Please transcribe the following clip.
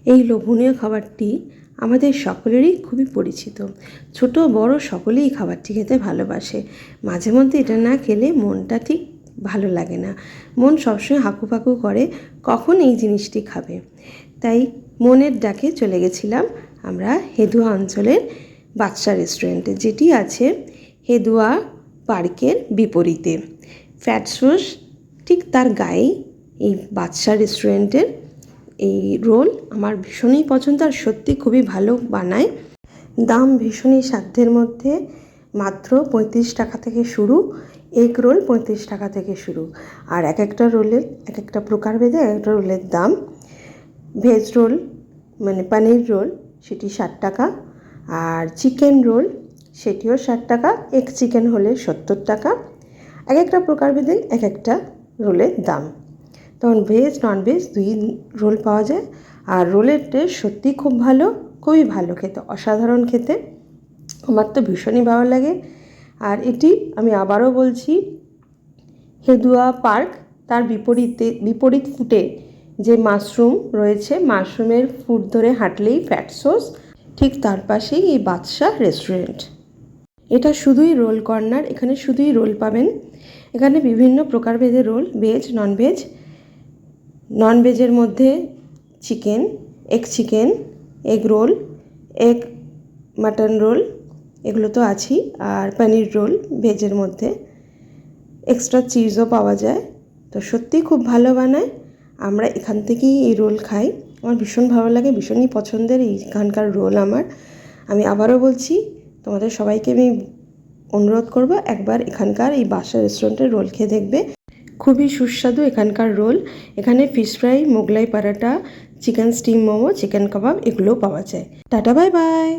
এই লোভনীয় খাবারটি আমাদের সকলেরই খুবই পরিচিত। ছোট বড় সকলেই খাবারটি খেতে ভালোবাসে। মাঝে মধ্যে এটা না খেলে মনটা ঠিক ভালো লাগে না। মন সবসময় হাঁকুপাঁকু করে কখন এই জিনিসটি খাবে। তাই মনের ডাকে চলে গেছিলাম আমরা হেদুয়া অঞ্চলের বাদশা রেস্টুরেন্টে, যেটি আছে হেদুয়া পার্কের বিপরীতে। ফ্যাটসোস ঠিক তার গায়েই এই বাদশা রেস্টুরেন্টের এই রোল আমার ভীষণই পছন্দ, আর সত্যি খুবই ভালো বানায়। দাম ভীষণই সাধ্যের মধ্যে, মাত্র 35 টাকা থেকে শুরু। এগ রোল 35 টাকা থেকে শুরু, আর এক একটা রোলের এক একটা প্রকারভেদে এক একটা রোলের দাম। ভেজ রোল মানে পনির রোল সেটি 60 টাকা, আর চিকেন রোল সেটিও 60 টাকা, এগ চিকেন হলে 70 টাকা। এক একটা প্রকারভেদে এক একটা রোলের দাম। তখন ভেজ ননভেজ দুই রোল পাওয়া যায়, আর রোলের টেস্ট সত্যি খুব ভালো, খুবই ভালো খেতে, অসাধারণ খেতে। আমার তো ভীষণই ভালো লাগে। আর এটি আমি আবারও বলছি, হেদুয়া পার্ক তার বিপরীত ফুটে যে মাশরুম রয়েছে, মাশরুমের ফুট ধরে হাঁটলেই ফ্যাটসোস, ঠিক তার পাশেই এই বাদশা রেস্টুরেন্ট। এটা শুধুই রোল কর্নার, এখানে শুধুই রোল পাবেন। এখানে বিভিন্ন প্রকারভেদের রোল, ভেজ ননভেজ। ননভেজের মধ্যে chicken, egg chicken, egg roll, egg mutton role, এগুলো তো আছেই। আর পনির রোল ভেজের মধ্যে এক্সট্রা চিজও পাওয়া যায়। তো সত্যিই খুব ভালো বানায়। আমরা এখান থেকেই এই রোল খাই, আমার ভীষণ ভালো লাগে, ভীষণই পছন্দের এইখানকার রোল আমার। আমি আবারও বলছি, তোমাদের সবাইকে আমি অনুরোধ করব একবার এখানকার এই বাদশা রেস্টুরেন্টের রোল খেয়ে দেখবে। খুবই সুস্বাদু এখানকার রোল। এখানে ফিশ ফ্রাই, মোগলাই পরাটা, চিকেন স্টিম মোমো, চিকেন কাবাব এগুলোও পাওয়া যায়। Tata, bye bye.